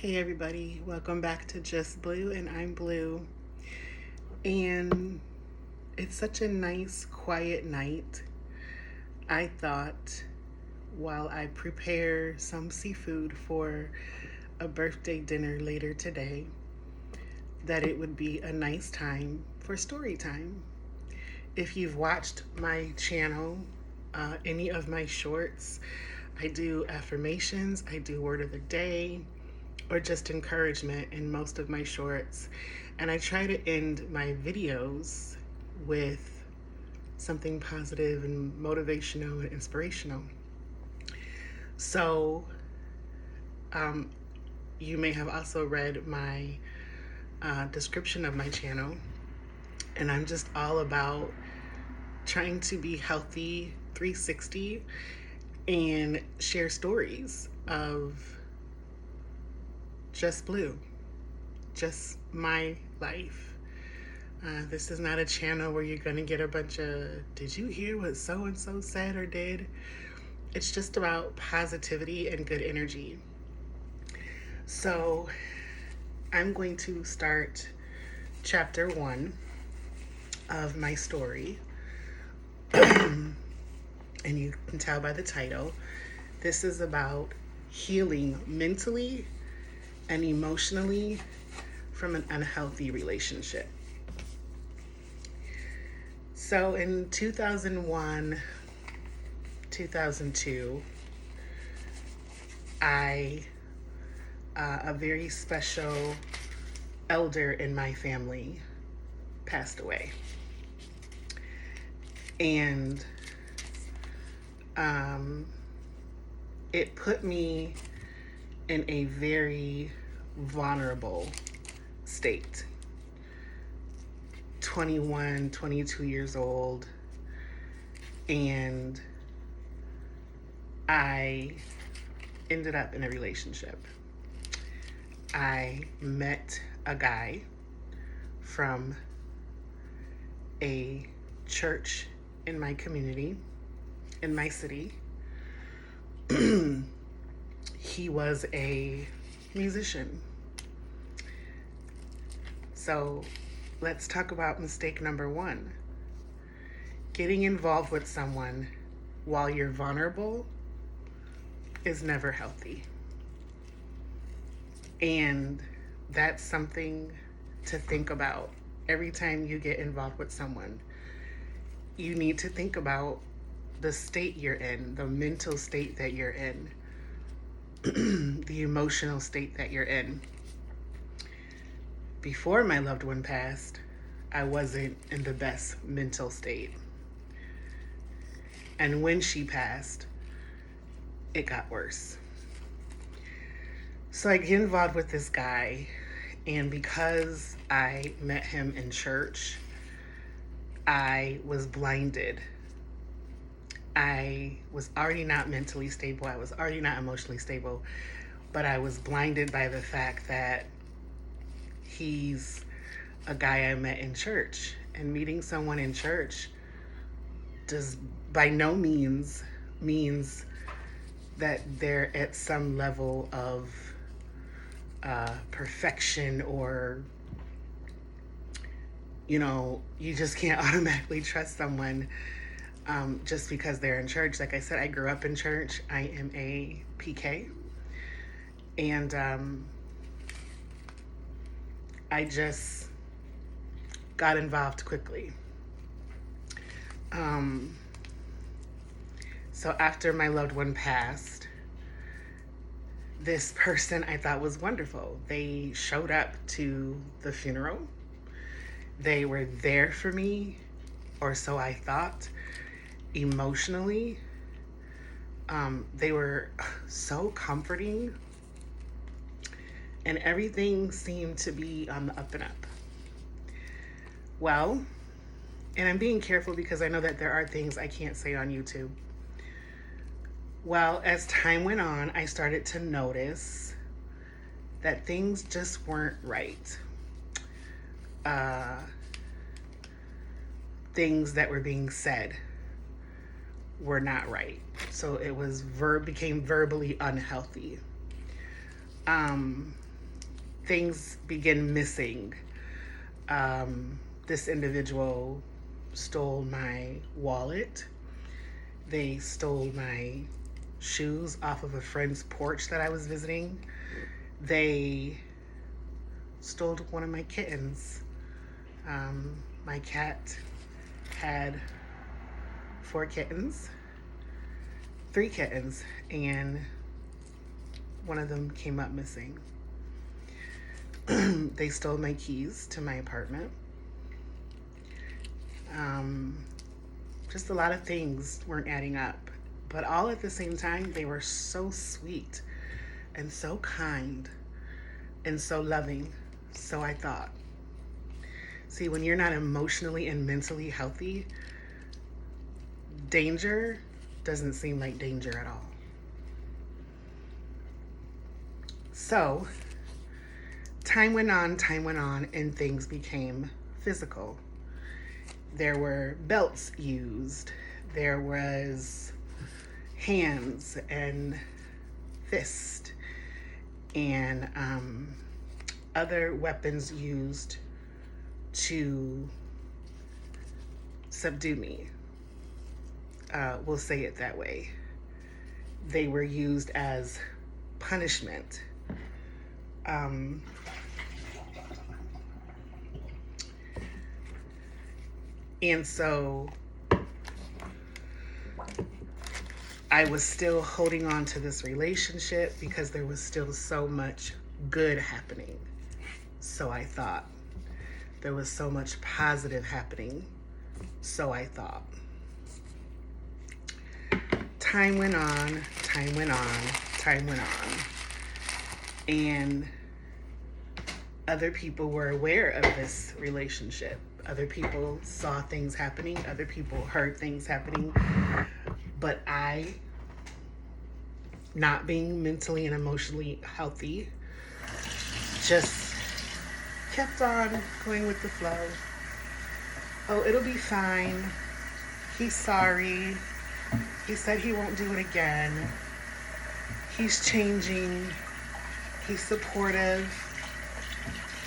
Hey everybody, welcome back to Just Blue, and I'm Blue. And it's such a nice, quiet night. I thought while I prepare some seafood for a birthday dinner later today, that it would be a nice time for story time. If you've watched my channel, any of my shorts, I do affirmations, I do word of the day, or just encouragement in most of my shorts. And I try to end my videos with something positive and motivational and inspirational. So, you may have also read my description of my channel, and I'm just all about trying to be healthy 360 and share stories of just blue, just my life. This is not a channel where you're going to get a bunch of, did you hear what so and so said or did? It's just about positivity and good energy. So I'm going to start chapter 1 of my story. And you can tell by the title, this is about healing mentally and emotionally from an unhealthy relationship. So in 2001, 2002, a very special elder in my family passed away. And it put me in a very vulnerable state. 21, 22 years old, and I ended up in a relationship. I met a guy from a church in my community, in my city. He was a musician. So let's talk about mistake number 1. Getting involved with someone while you're vulnerable is never healthy. And that's something to think about every time you get involved with someone. You need to think about the state you're in, the mental state that you're in, the emotional state that you're in. Before my loved one passed, I wasn't in the best mental state. And when she passed, it got worse. So I get involved with this guy, and because I met him in church, I was blinded. I was already not mentally stable. I was already not emotionally stable, but I was blinded by the fact that he's a guy I met in church. And meeting someone in church does by no means that they're at some level of perfection, or you just can't automatically trust someone just because they're in church. Like I said, I grew up in church. I am a PK, and I just got involved quickly. So after my loved one passed, this person I thought was wonderful. They showed up to the funeral. They were there for me, or so I thought, emotionally. They were so comforting, and everything seemed to be on the up and up. Well, and I'm being careful because I know that there are things I can't say on YouTube. Well, as time went on, I started to notice that things just weren't right. Things that were being said were not right. So it was became verbally unhealthy. things begin missing. This individual stole my wallet. They stole my shoes off of a friend's porch that I was visiting. They stole one of my kittens. My cat had 3 kittens, and one of them came up missing. They stole my keys to my apartment. Just a lot of things weren't adding up, but all at the same time, they were so sweet and so kind and so loving. So I thought. See, when you're not emotionally and mentally healthy, danger doesn't seem like danger at all. So, time went on, and things became physical. There were belts used. There was hands and fists and other weapons used to subdue me. We'll say it that way. They were used as punishment. And so I was still holding on to this relationship because there was still so much good happening. So I thought. There was so much positive happening. So I thought. Time went on. And other people were aware of this relationship. Other people saw things happening. Other people heard things happening. But I, not being mentally and emotionally healthy, just kept on going with the flow. Oh, it'll be fine. He's sorry. He said he won't do it again. He's changing. He's supportive.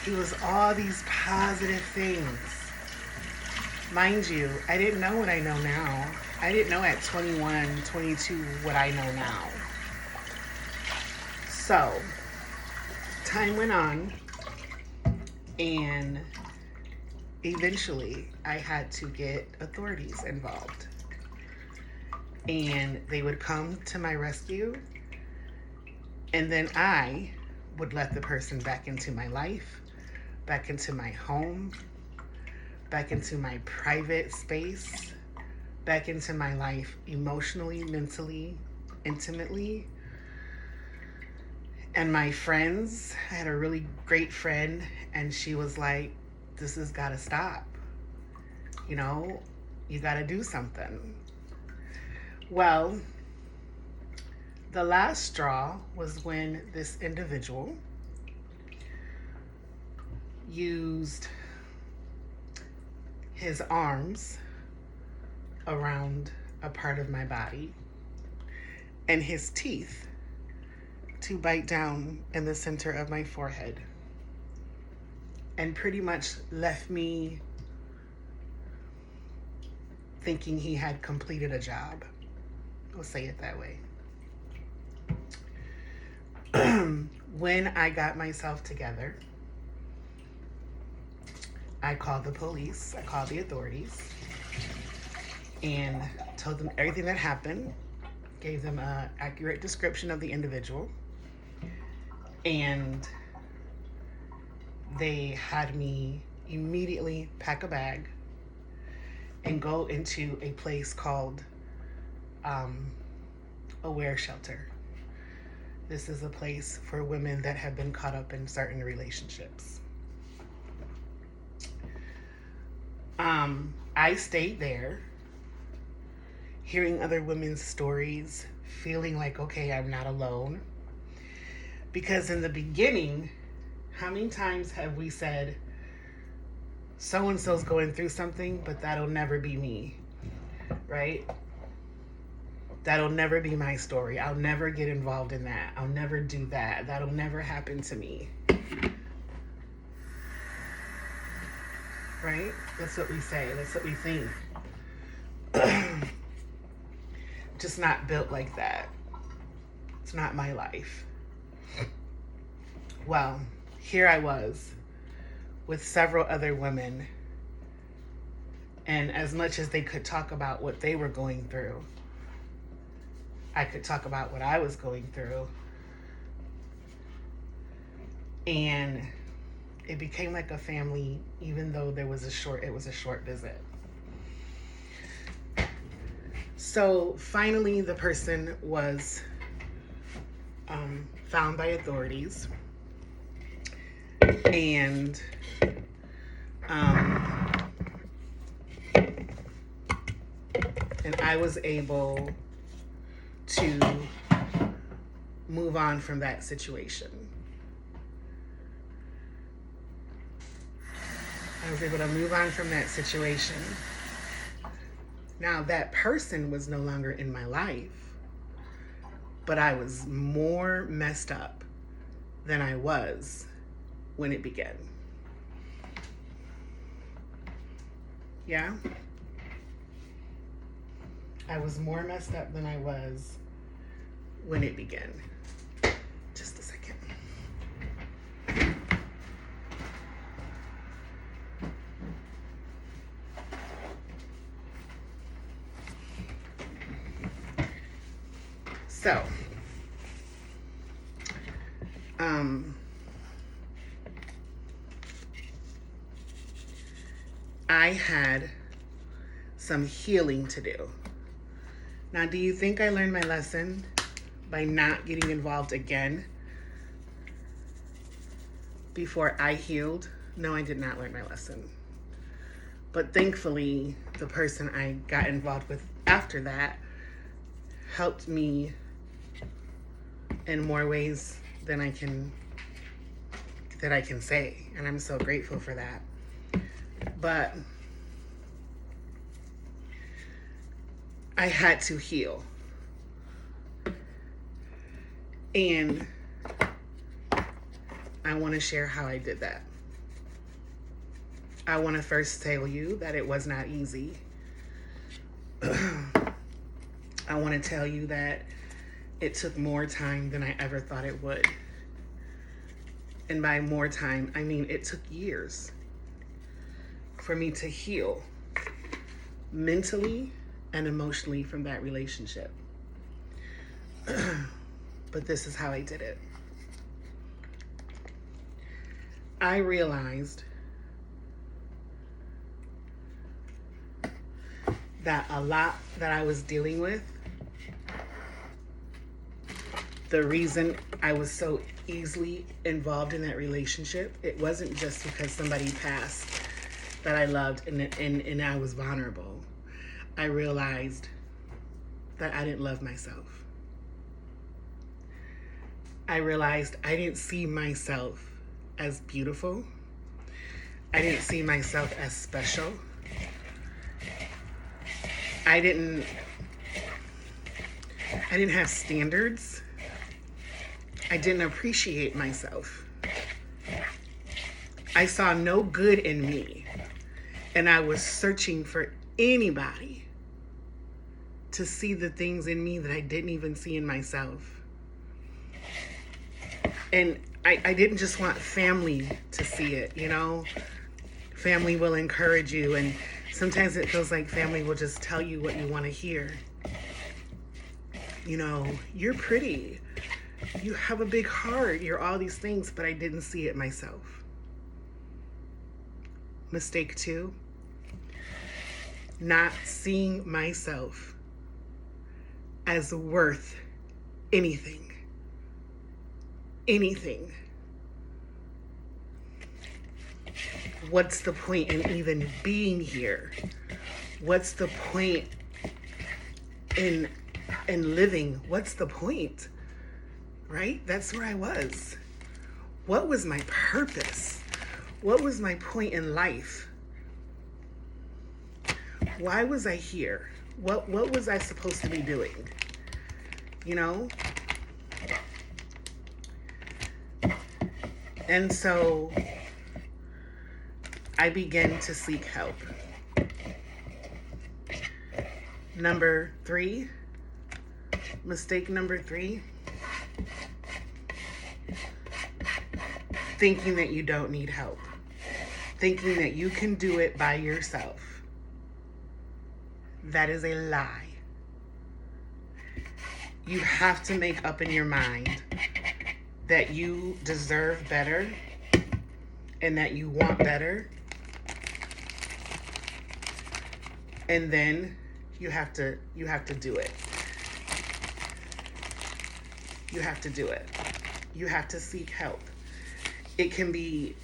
He was all these positive things. Mind you, I didn't know what I know now. I didn't know at 21, 22 what I know now. So, time went on, and eventually I had to get authorities involved. And they would come to my rescue, and then I would let the person back into my life, back into my home, back into my private space, back into my life emotionally, mentally, intimately. And my friends, I had a really great friend, and she was like, this has got to stop. You know, you got to do something. Well, the last straw was when this individual used his arms around a part of my body and his teeth to bite down in the center of my forehead and pretty much left me thinking he had completed a job. We'll say it that way. When I got myself together, I called the police, I called the authorities, and told them everything that happened, gave them an accurate description of the individual, and they had me immediately pack a bag and go into a place called Aware Shelter. This is a place for women that have been caught up in certain relationships. I stayed there, hearing other women's stories, feeling like, okay, I'm not alone. Because in the beginning, how many times have we said, so-and-so's going through something, but that'll never be me, right? That'll never be my story. I'll never get involved in that. I'll never do that. That'll never happen to me. right? That's what we say. That's what we think. Just not built like that. It's not my life. Well, here I was with several other women, and as much as they could talk about what they were going through, I could talk about what I was going through. And it became like a family, even though it was a short visit. So finally, the person was found by authorities, and I was able to move on from that situation. I was able to move on from that situation. Now, that person was no longer in my life, but I was more messed up than I was when it began. Yeah? I was more messed up than I was when it began. Just a second. So, I had some healing to do. Now, do you think I learned my lesson by not getting involved again before I healed? No, I did not learn my lesson. But thankfully, the person I got involved with after that helped me in more ways than I can say, and I'm so grateful for that. But I had to heal. And I want to share how I did that. I want to first tell you that it was not easy. I want to tell you that it took more time than I ever thought it would. And by more time, I mean it took years for me to heal mentally and emotionally from that relationship. But this is how I did it. I realized that a lot that I was dealing with, the reason I was so easily involved in that relationship, it wasn't just because somebody passed that I loved and I was vulnerable. I realized that I didn't love myself. I realized I didn't see myself as beautiful. I didn't see myself as special. I didn't have standards. I didn't appreciate myself. I saw no good in me. And I was searching for anybody to see the things in me that I didn't even see in myself. And I didn't just want family to see it, you know? Family will encourage you, and sometimes it feels like family will just tell you what you want to hear. You know, you're pretty. You have a big heart. You're all these things, but I didn't see it myself. Mistake 2. Not seeing myself as worth anything. Anything. What's the point in even being here? What's the point in living? What's the point? Right? That's where I was. What was my purpose? What was my point in life? Why was I here? What was I supposed to be doing? You know? And so I began to seek help. Number 3, mistake number 3, thinking that you don't need help, thinking that you can do it by yourself. That is a lie. You have to make up in your mind that you deserve better and that you want better. And then you have to do it. You have to do it. You have to seek help. It can be,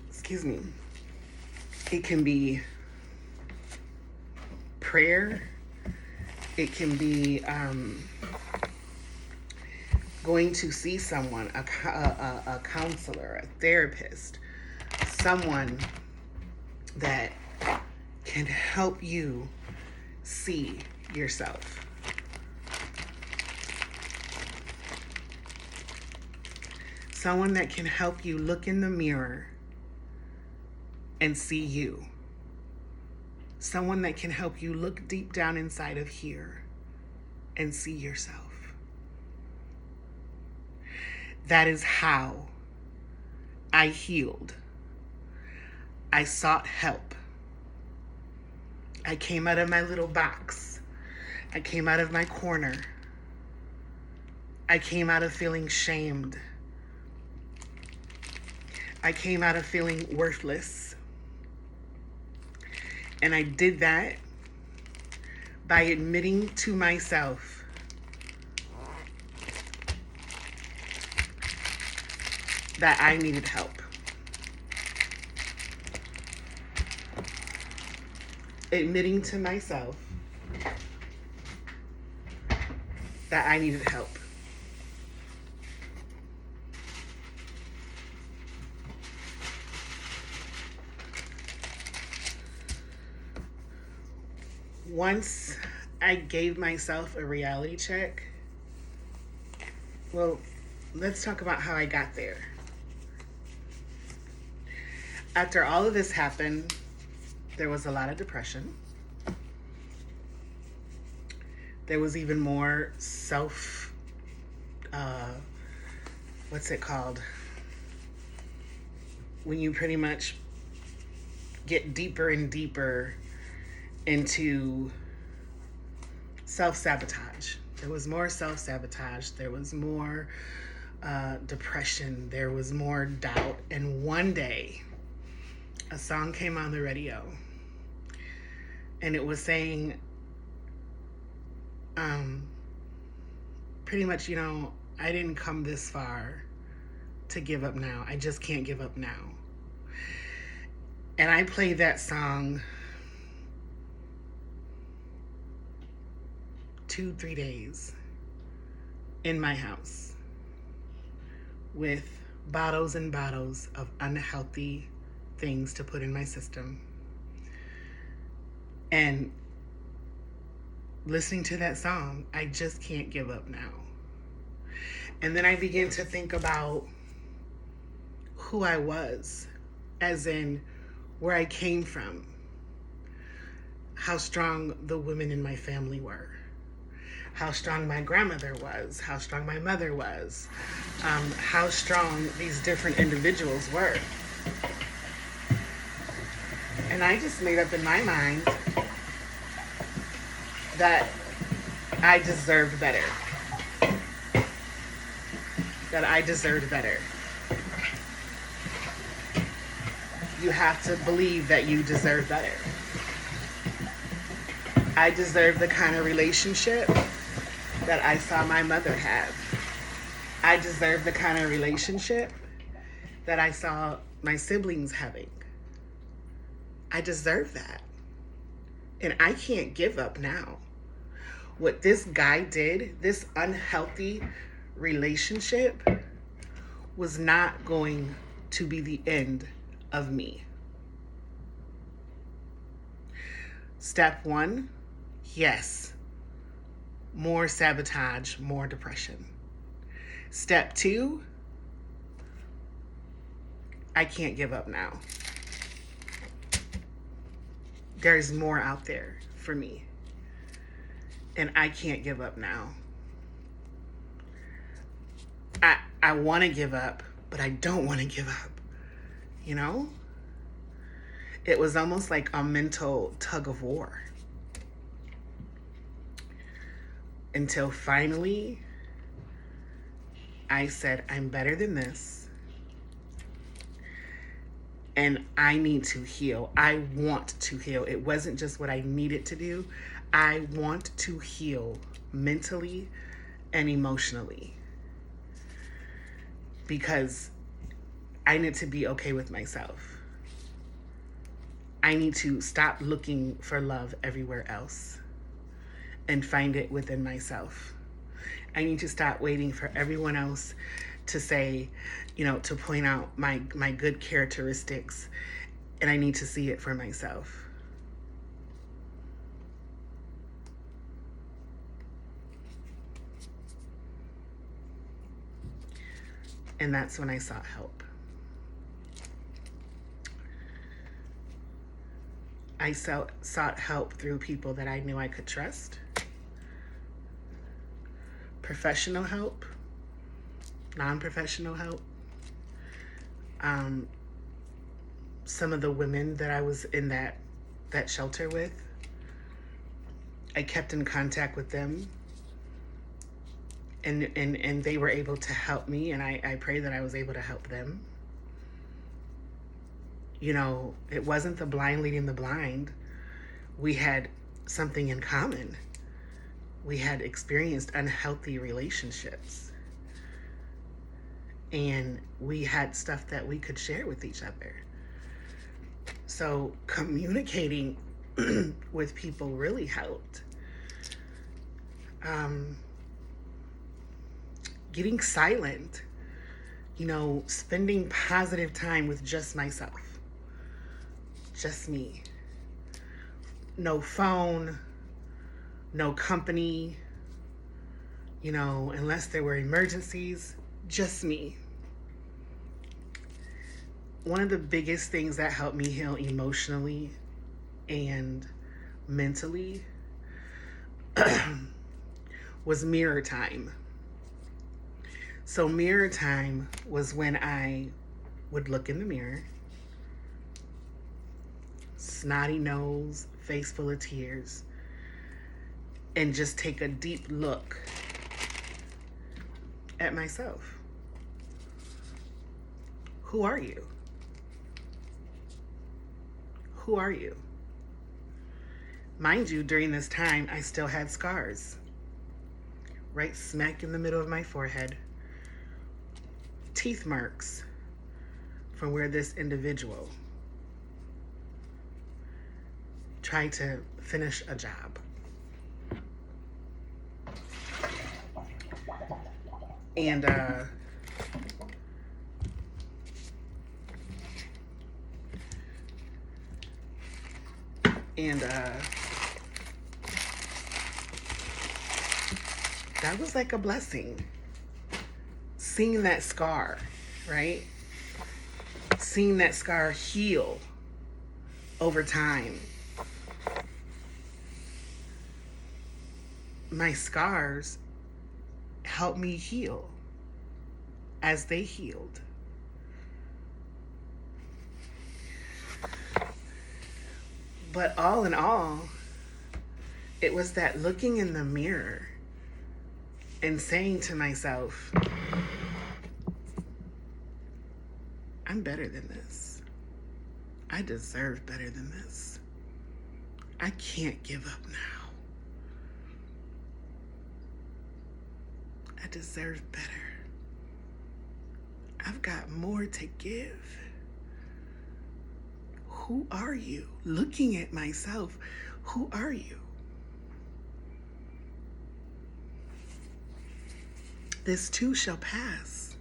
excuse me, it can be prayer. It can be going to see someone, a counselor, a therapist, someone that can help you see yourself. Someone that can help you look in the mirror and see you. Someone that can help you look deep down inside of here and see yourself. That is how I healed. I sought help. I came out of my little box. I came out of my corner. I came out of feeling shamed. I came out of feeling worthless. And I did that by admitting to myself that I needed help. Admitting to myself that I needed help. Once I gave myself a reality check, well, let's talk about how I got there. After all of this happened, there was a lot of depression. There was even more what's it called? When you pretty much get deeper and deeper into self-sabotage. There was more self-sabotage. There was more depression. There was more doubt. And one day, a song came on the radio. And it was saying, pretty much, I didn't come this far to give up now. I just can't give up now. And I played that song 2-3 days in my house with bottles and bottles of unhealthy things to put in my system. And listening to that song, I just can't give up now. And then I began to think about who I was, as in where I came from, how strong the women in my family were, how strong my grandmother was, how strong my mother was, how strong these different individuals were. And I just made up in my mind that I deserved better. That I deserved better. You have to believe that you deserve better. I deserve the kind of relationship that I saw my mother have. I deserve the kind of relationship that I saw my siblings having. I deserve that. And I can't give up now. What this guy did, this unhealthy relationship, was not going to be the end of me. Step 1, yes, more sabotage, more depression. Step 2, I can't give up now. There's more out there for me. And I can't give up now. I want to give up, but I don't want to give up. You know? It was almost like a mental tug of war. Until finally, I said, I'm better than this. And I need to heal. I want to heal. It wasn't just what I needed to do. I want to heal mentally and emotionally. Because I need to be okay with myself. I need to stop looking for love everywhere else and find it within myself. I need to stop waiting for everyone else to say, to point out my good characteristics, and I need to see it for myself. And that's when I sought help. I sought help through people that I knew I could trust. Professional help, non-professional help. Some of the women that I was in that shelter with, I kept in contact with them, and they were able to help me, and I pray that I was able to help them. It wasn't the blind leading the blind. We had something in common. We had experienced unhealthy relationships. And we had stuff that we could share with each other. So communicating with people really helped. Getting silent, spending positive time with just myself. Just me. No phone, no company, unless there were emergencies, just me. One of the biggest things that helped me heal emotionally and mentally was mirror time. So mirror time was when I would look in the mirror, snotty nose, face full of tears, and just take a deep look at myself. Who are you? Who are you? Mind you, during this time, I still had scars. Right smack in the middle of my forehead. Teeth marks from where this individual tried to finish a job. And that was like a blessing. Seeing that scar, right? Seeing that scar heal over time. My scars helped me heal as they healed. But all in all, it was that looking in the mirror and saying to myself, I'm better than this. I deserve better than this. I can't give up now. I deserve better. I've got more to give. Who are you? Looking at myself, who are you? This too shall pass.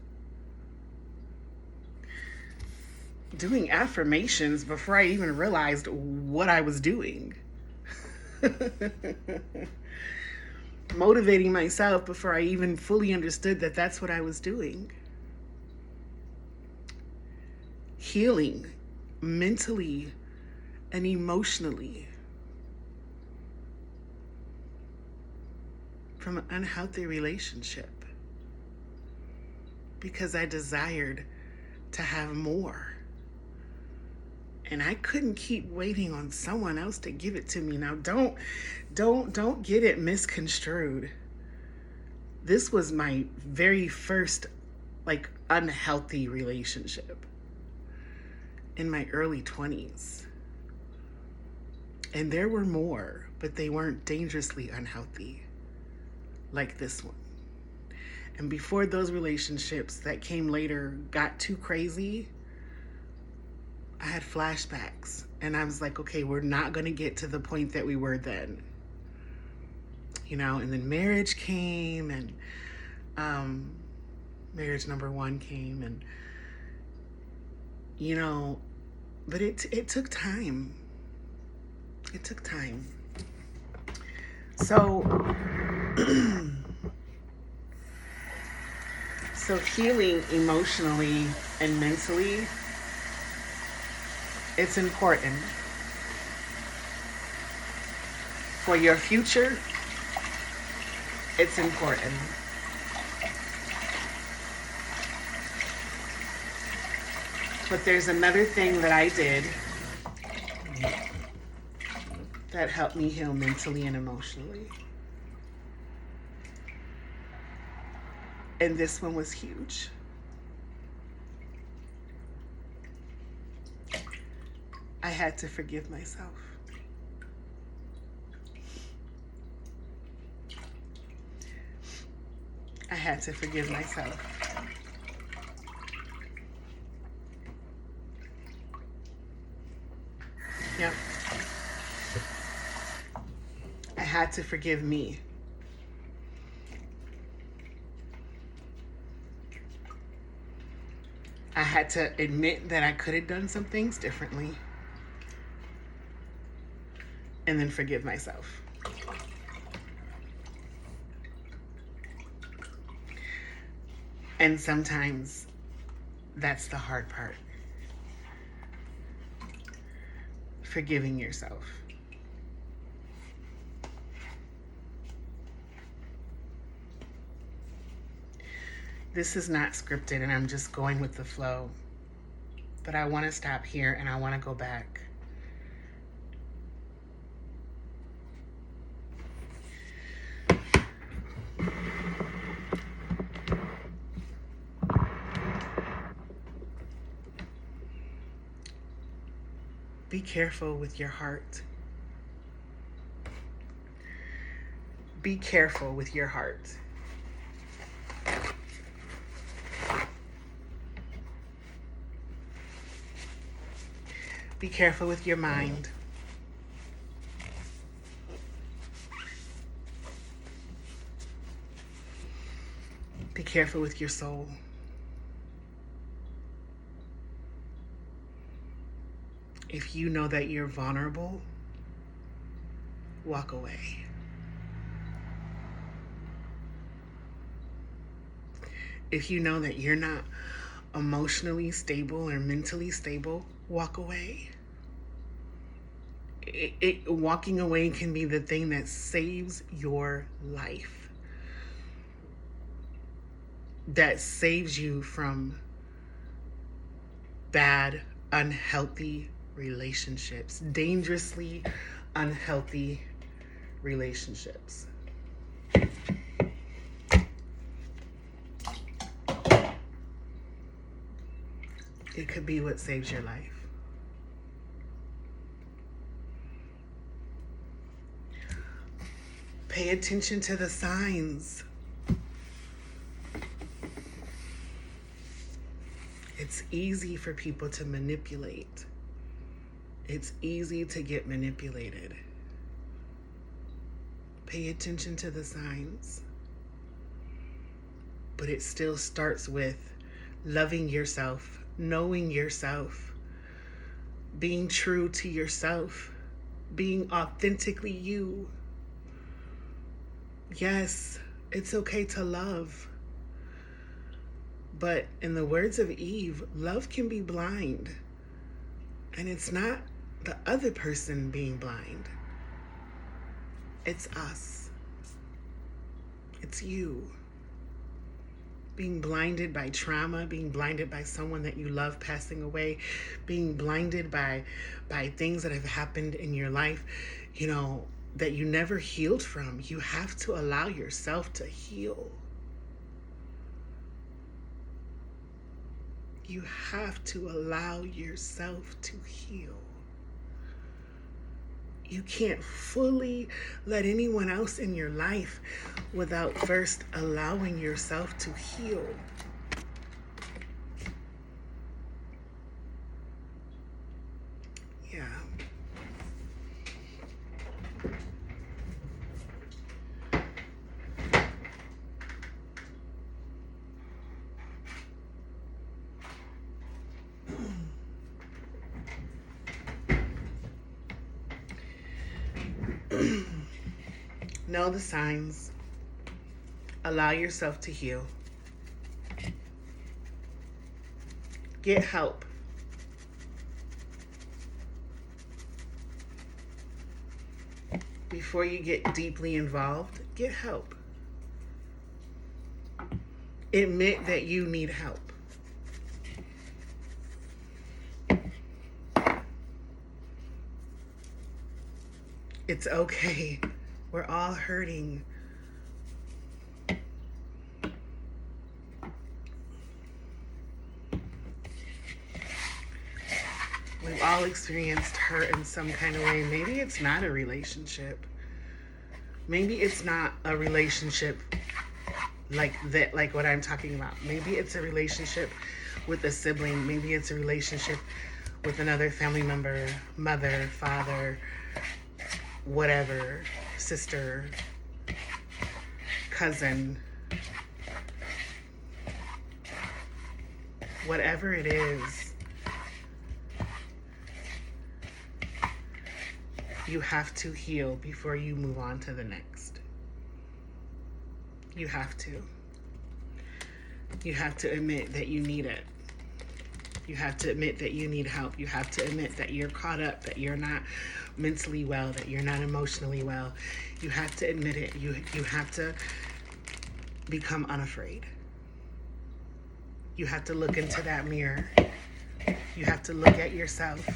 Doing affirmations before I even realized what I was doing. Motivating myself before I even fully understood that that's what I was doing. healing mentally and emotionally from an unhealthy relationship because I desired to have more. And I couldn't keep waiting on someone else to give it to me. Now don't get it misconstrued. This was my very first unhealthy relationship in my early 20s. And there were more, but they weren't dangerously unhealthy like this one. And before those relationships that came later got too crazy, I had flashbacks. And I was like, okay, we're not going to get to the point that we were then. And then marriage came, and marriage number one came, and, but it took time. It took time. So, so healing emotionally and mentally, it's important for your future. It's important. But there's another thing that I did that helped me heal mentally and emotionally. And this one was huge. I had to forgive myself. I had to forgive myself. Yep. I had to forgive me. I had to admit that I could have done some things differently. And then forgive myself. And sometimes that's the hard part. Forgiving yourself. This is not scripted, and I'm just going with the flow. But I want to stop here and I want to go back. Be careful with your heart. Be careful with your heart. Be careful with your mind. Be careful with your soul. If you know that you're vulnerable, walk away. If you know that you're not emotionally stable or mentally stable, walk away. Walking away can be the thing that saves your life. That saves you from bad, unhealthy relationships, dangerously unhealthy relationships. It could be what saves your life. Pay attention to the signs. It's easy for people to manipulate. It's easy to get manipulated. Pay attention to the signs. But it still starts with loving yourself, knowing yourself, being true to yourself, being authentically you. Yes, it's okay to love, But in the words of Eve, love can be blind. And it's not the other person being blind. It's us. It's you. Being blinded by trauma, being blinded by someone that you love passing away, being blinded by things that have happened in your life, that you never healed from. You have to allow yourself to heal. You have to allow yourself to heal. You can't fully let anyone else in your life without first allowing yourself to heal. Yeah. Know the signs. Allow yourself to heal. Get help. Before you get deeply involved, get help. Admit that you need help. It's okay. We're all hurting. We've all experienced hurt in some kind of way. Maybe it's not a relationship. Maybe it's not a relationship like that, like what I'm talking about. Maybe it's a relationship with a sibling. Maybe it's a relationship with another family member, mother, father, whatever, sister, cousin, whatever it is, you have to heal before you move on to the next. You have to. You have to admit that you need it. You have to admit that you need help. You have to admit that you're caught up, that you're not mentally well, that you're not emotionally well. You have to admit it. You have to become unafraid. You have to look into that mirror. You have to look at yourself.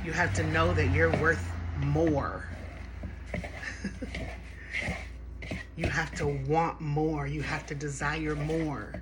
You have to know that you're worth more. You have to want more. You have to desire more.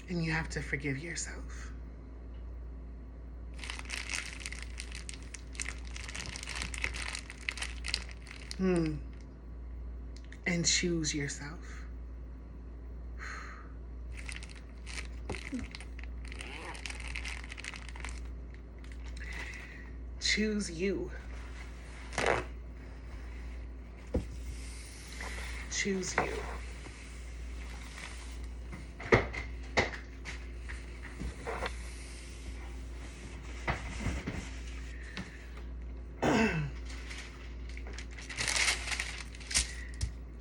And you have to forgive yourself. And choose yourself. Choose you. Choose you.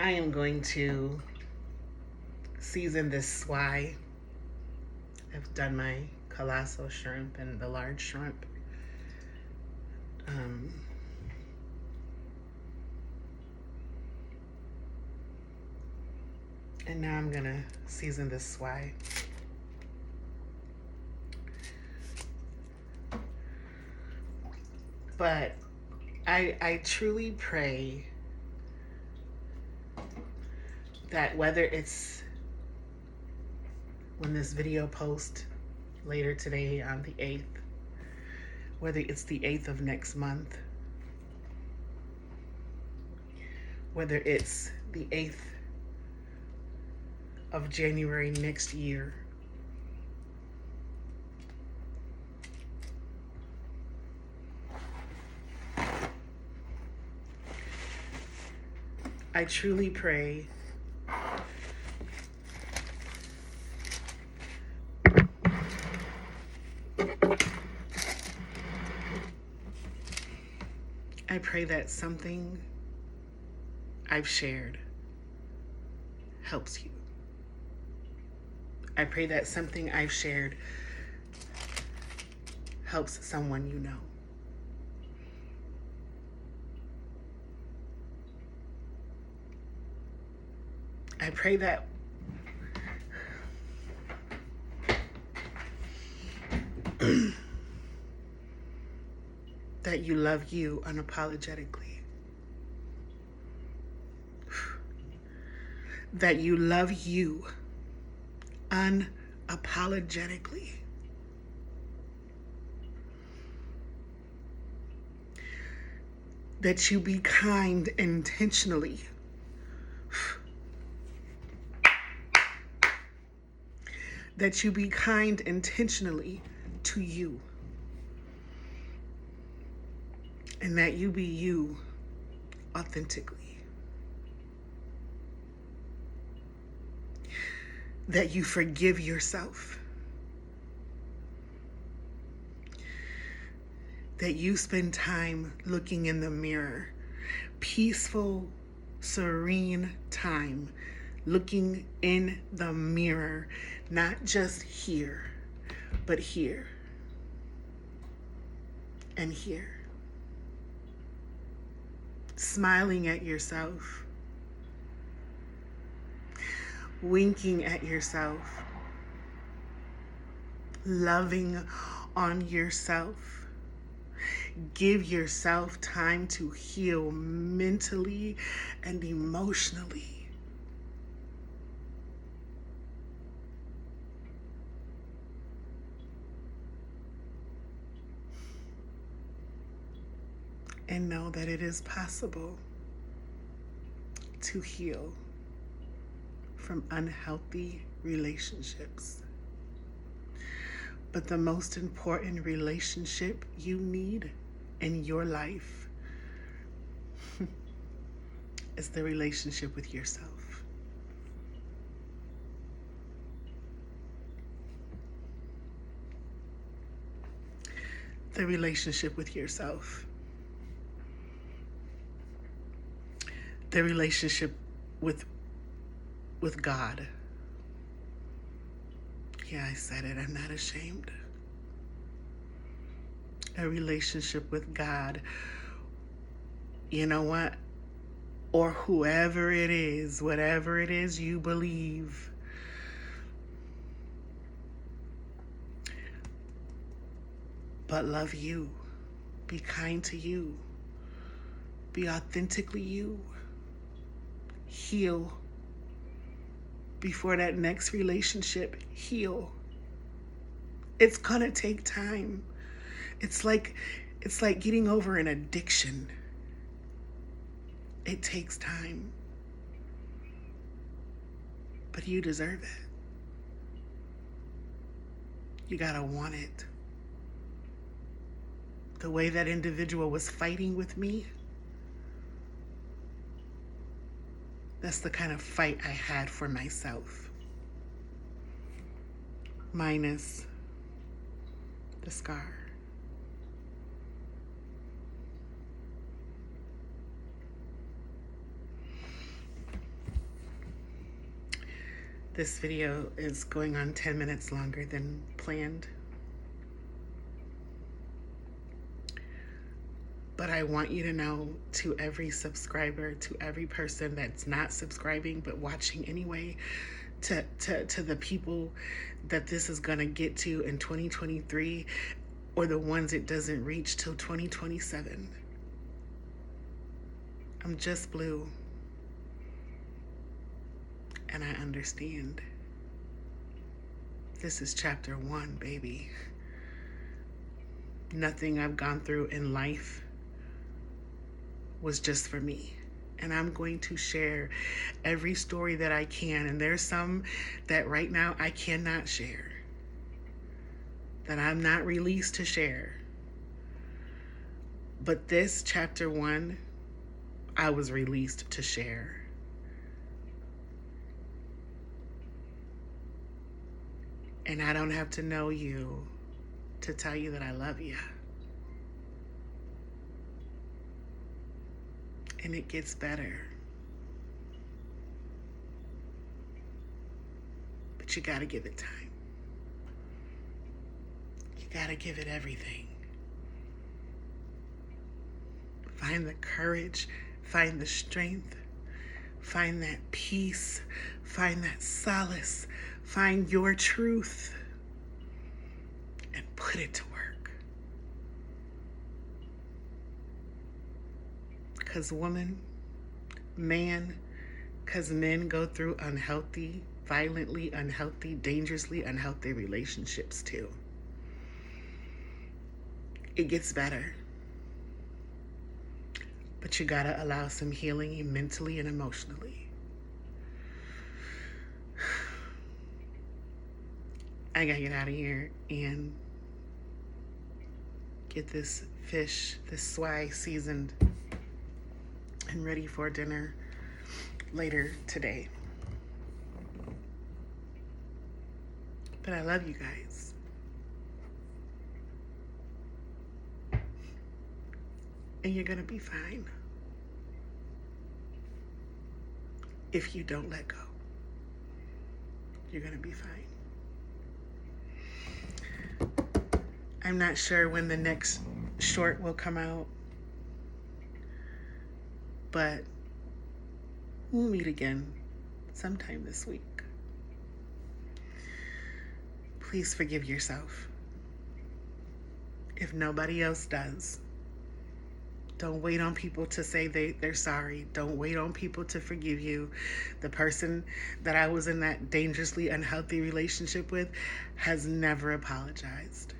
I am going to season this swai. I've done my colossal shrimp and the large shrimp. And now I'm gonna season this swai. But I truly pray that whether it's when this video posts later today on the 8th, whether it's the 8th of next month, whether it's the 8th of January next year, I truly pray that something I've shared helps you. I pray that something I've shared helps someone you know. I pray that that you love you unapologetically. That you love you unapologetically. That you be kind intentionally. That you be kind intentionally to you. And that you be you authentically. That you forgive yourself. That you spend time looking in the mirror. Peaceful, serene time looking in the mirror. Not just here, but here and here. Smiling at yourself. Winking at yourself. Loving on yourself. Give yourself time to heal mentally and emotionally. And know that it is possible to heal from unhealthy relationships. But the most important relationship you need in your life is the relationship with yourself. The relationship with yourself. The relationship with God. Yeah, I said it. I'm not ashamed. A relationship with God. You know what? Or whoever it is, whatever it is you believe. But love you. Be kind to you. Be authentically you. Heal. Before that next relationship, heal. It's gonna take time. It's like getting over an addiction. It takes time. But you deserve it. You gotta want it. The way that individual was fighting with me, that's the kind of fight I had for myself. Minus the scar. This video is going on 10 minutes longer than planned. But I want you to know, to every subscriber, to every person that's not subscribing but watching anyway, to the people that this is gonna get to in 2023, or the ones it doesn't reach till 2027. I'm just blue. And I understand. This is chapter 1, baby. Nothing I've gone through in life was just for me. And I'm going to share every story that I can. And there's some that right now I cannot share, that I'm not released to share. But this chapter 1, I was released to share. And I don't have to know you to tell you that I love you. And it gets better. But you gotta give it time. You gotta give it everything. Find the courage, find the strength, find that peace, find that solace, find your truth, and put it to work. Because woman, man, because men go through unhealthy, violently unhealthy, dangerously unhealthy relationships too. It gets better. But you gotta allow some healing mentally and emotionally. I gotta get out of here and get this fish, this swai seasoned and ready for dinner later today. But I love you guys. And you're gonna be fine if you don't let go. You're gonna be fine. I'm not sure when the next short will come out, but we'll meet again sometime this week. Please forgive yourself. If nobody else does, don't wait on people to say they're sorry. Don't wait on people to forgive you. The person that I was in that dangerously unhealthy relationship with has never apologized.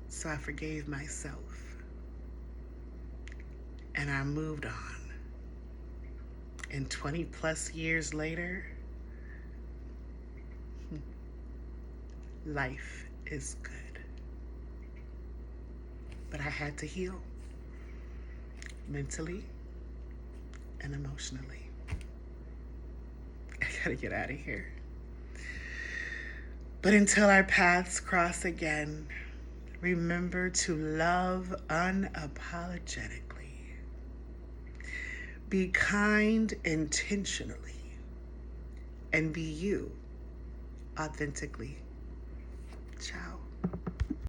So I forgave myself. And I moved on. And 20 plus years later, life is good. But I had to heal mentally and emotionally. I gotta get out of here. But until our paths cross again, remember to love unapologetically. Be kind intentionally. And be you authentically. Ciao.